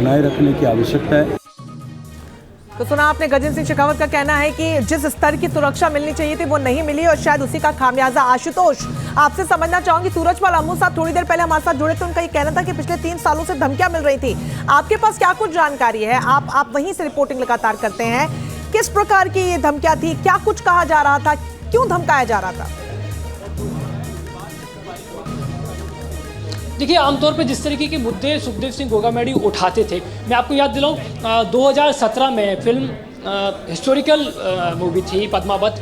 बनाए रखने की आवश्यकता है। तो सुना आपने गजेंद्र सिंह शेखावत का कहना है कि जिस स्तर की सुरक्षा मिलनी चाहिए थी वो नहीं मिली और शायद उसी का खामियाजा। आशुतोष, आपसे समझना चाहूंगी, सूरजपाल अम्मू साहब थोड़ी देर पहले हमारे साथ जुड़े थे, उनका ये कहना था कि पिछले 3 सालों से धमकियां मिल रही थी। आपके पास क्या कुछ जानकारी है? आप वहीं से रिपोर्टिंग लगातार करते हैं, किस प्रकार की ये धमकियां थी, क्या कुछ कहा जा रहा था, क्यों धमकाया जा रहा था? देखिए, आमतौर पर जिस तरीके के मुद्दे सुखदेव सिंह गोगामेडी उठाते थे, मैं आपको याद दिलाऊं, 2017 में फिल्म हिस्टोरिकल मूवी थी पद्मावत,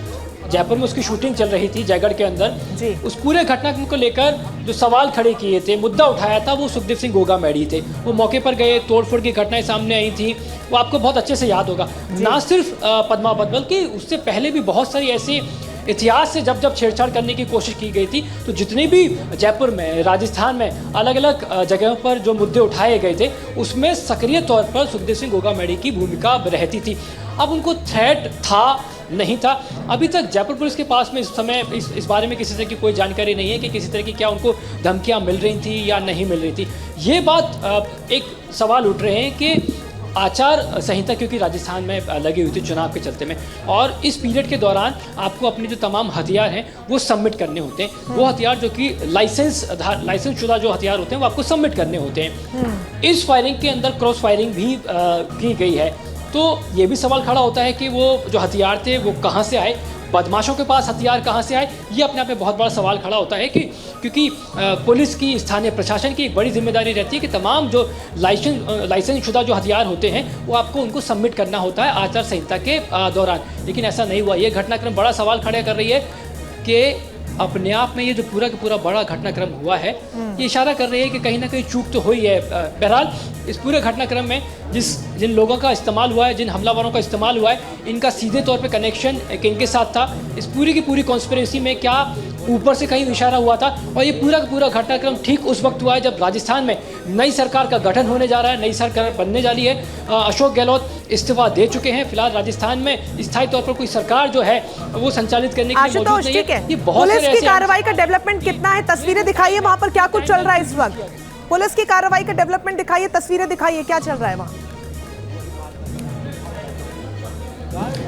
जयपुर में उसकी शूटिंग चल रही थी जयगढ़ के अंदर जी। उस पूरे घटनाक्रम को लेकर जो सवाल खड़े किए थे, मुद्दा उठाया था, वो सुखदेव सिंह गोगामेडी थे। वो मौके पर गए, तोड़फोड़ की घटनाएं सामने आई थी, वो आपको बहुत अच्छे से याद होगा। ना सिर्फ पद्मावत बल्कि उससे पहले भी बहुत सारी ऐसी इतिहास से जब छेड़छाड़ करने की कोशिश की गई थी, तो जितने भी जयपुर में, राजस्थान में अलग अलग जगहों पर जो मुद्दे उठाए गए थे, उसमें सक्रिय तौर पर सुखदेव सिंह गोगामेडी की भूमिका रहती थी। अब उनको थ्रेट था नहीं था, अभी तक जयपुर पुलिस के पास में इस समय इस बारे में किसी तरह की कोई जानकारी नहीं है कि किसी तरह की क्या उनको धमकियाँ मिल रही थी या नहीं मिल रही थी। ये बात एक सवाल उठ रहे हैं कि आचार संहिता क्योंकि राजस्थान में लगी हुई थी चुनाव के चलते में, और इस पीरियड के दौरान आपको अपने जो तमाम हथियार हैं वो सबमिट करने होते हैं। वो हथियार जो कि लाइसेंस शुदा जो हथियार होते हैं वो आपको सबमिट करने होते हैं। इस फायरिंग के अंदर क्रॉस फायरिंग भी की गई है, तो ये भी सवाल खड़ा होता है कि वो जो हथियार थे वो कहाँ से आए, बदमाशों के पास हथियार कहाँ से आए। ये अपने आप में बहुत बड़ा सवाल खड़ा होता है कि क्योंकि पुलिस की, स्थानीय प्रशासन की एक बड़ी जिम्मेदारी रहती है कि तमाम जो लाइसेंस शुदा जो हथियार होते हैं वो आपको उनको सबमिट करना होता है आचार संहिता के दौरान, लेकिन ऐसा नहीं हुआ। ये घटनाक्रम बड़ा सवाल खड़ा कर रही है कि अपने आप में ये जो पूरा का पूरा बड़ा घटनाक्रम हुआ है, ये इशारा कर रही है कि कहीं ना कहीं चूक तो हुई है। बहरहाल इस पूरे घटनाक्रम में जिन लोगों का इस्तेमाल हुआ है, जिन हमलावरों का इस्तेमाल हुआ है, इनका सीधे तौर पे कनेक्शन किनके साथ था, इस पूरी की पूरी कॉन्स्पिरेसी में क्या ऊपर से कहीं इशारा हुआ था। और ये पूरा का पूरा घटनाक्रम ठीक उस वक्त हुआ है जब राजस्थान में नई सरकार का गठन होने जा रहा है, नई सरकार बनने जा रही है। अशोक गहलोत इस्तीफा दे चुके हैं, फिलहाल राजस्थान में स्थायी तौर पर कोई सरकार जो है वो संचालित करने के लिए मौजूद नहीं है। ये बहुत पुलिस की कार्रवाई का डेवलपमेंट कितना है? तस्वीरें दिखाइए, वहां पर क्या कुछ चल रहा है इस वक्त। पुलिस की कार्रवाई का डेवलपमेंट दिखाइए, तस्वीरें दिखाइए, क्या चल रहा है वहां?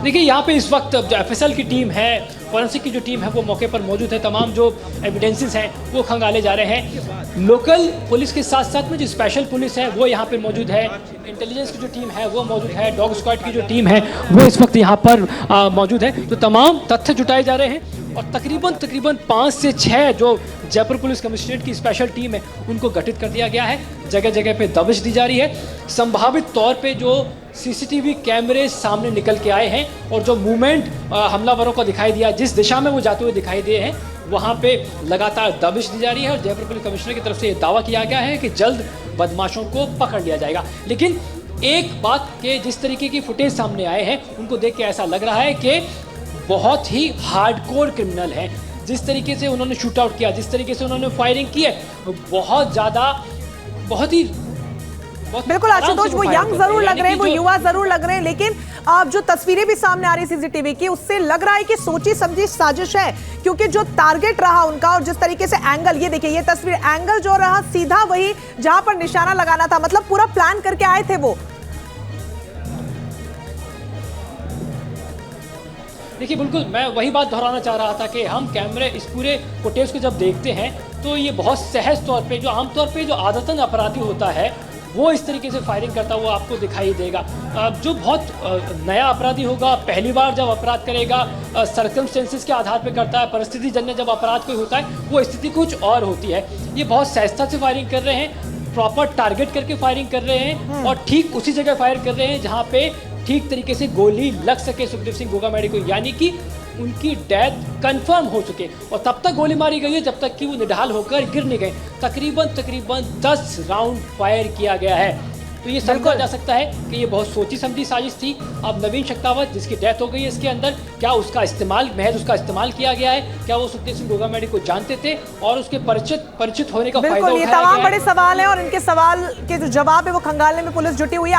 देखिए, यहाँ पे इस वक्त जो एफएसएल की टीम है, फॉरेंसिक की जो टीम है वो मौके पर मौजूद है। तमाम जो एविडेंसेस हैं वो खंगाले जा रहे हैं। लोकल पुलिस के साथ साथ में जो स्पेशल पुलिस है वो यहाँ पे मौजूद है, इंटेलिजेंस की जो टीम है वो मौजूद है, डॉग स्क्वाड की जो टीम है वो इस वक्त यहाँ पर मौजूद है। तो तमाम तथ्य जुटाए जा रहे हैं और तकरीबन 5 से 6 जो जयपुर पुलिस कमिश्नरेट की स्पेशल टीम है उनको गठित कर दिया गया है। जगह जगह पे दबिश दी जा रही है। संभावित तौर पे जो सीसीटीवी कैमरे सामने निकल के आए हैं और जो मूवमेंट हमलावरों को दिखाई दिया, जिस दिशा में वो जाते हुए दिखाई दिए हैं, वहाँ पे लगातार दबिश दी जा रही है। और जयपुर पुलिस कमिश्नर की तरफ से ये दावा किया गया है कि जल्द बदमाशों को पकड़ लिया जाएगा। लेकिन एक बात के जिस तरीके की फुटेज सामने आए हैं उनको देख के ऐसा लग रहा है कि बहुत ही हार्डकोर क्रिमिनल हैं। जिस तरीके से उन्होंने शूट आउट किया, जिस तरीके से उन्होंने फायरिंग की है, बहुत ज़्यादा, बहुत ही बिल्कुल आशुतोष, वो यंग जरूर लग रहे हैं, वो युवा जरूर लग रहे हैं, लेकिन अब जो तस्वीरें भी सामने आ रही सीसीटीवी की, उससे लग रहा है कि सोची समझी साजिश है, क्योंकि जो टारगेट रहा उनका और जिस तरीके से एंगल, ये देखिए ये तस्वीर, एंगल जो रहा सीधा वही जहां पर निशाना लगाना था, मतलब पूरा प्लान करके आए थे वो। देखिए, बिल्कुल मैं वही बात दोहराना चाह रहा था कि हम कैमरे इस पूरे फुटेज को जब देखते हैं तो ये बहुत सहज तौर पे, जो आमतौर पे जो आदतन अपराधी होता है वो इस तरीके से फायरिंग करता हुआ आपको दिखाई देगा। जो बहुत नया अपराधी होगा, पहली बार जब अपराध करेगा, सर्कमस्टेंसेस के आधार पर करता है, परिस्थिति जन्य जब अपराध कोई होता है वो स्थिति कुछ और होती है। ये बहुत सहजता से फायरिंग कर रहे हैं, प्रॉपर टारगेट करके फायरिंग कर रहे हैं और ठीक उसी जगह फायर कर रहे हैं जहाँ पे ठीक तरीके से गोली लग सके सुखदेव सिंह गोगामेडी को, यानी कि उनकी डेथ कंफर्म हो चुके। और तब तक गोली मारी गई है जब तक कि वो निढाल होकर गिर नहीं गए। तकरीबन 10 राउंड फायर किया गया है। तो ये समझा जा सकता है कि ये बहुत सोची समझी साजिश थी। अब नवीन शक्तावत जिसकी डेथ हो गई है इसके अंदर, क्या उसका इस्तेमाल, महज उसका इस्तेमाल किया गया है? क्या वो सुखदेव सिंह गोगामेडी को जानते थे और उसके परिचित होने का फायदा उठाया गया है? ये तमाम बड़े सवाल हैं और इनके सवाल के जो जवाब है वो खंगालने में पुलिस जुटी हुई है।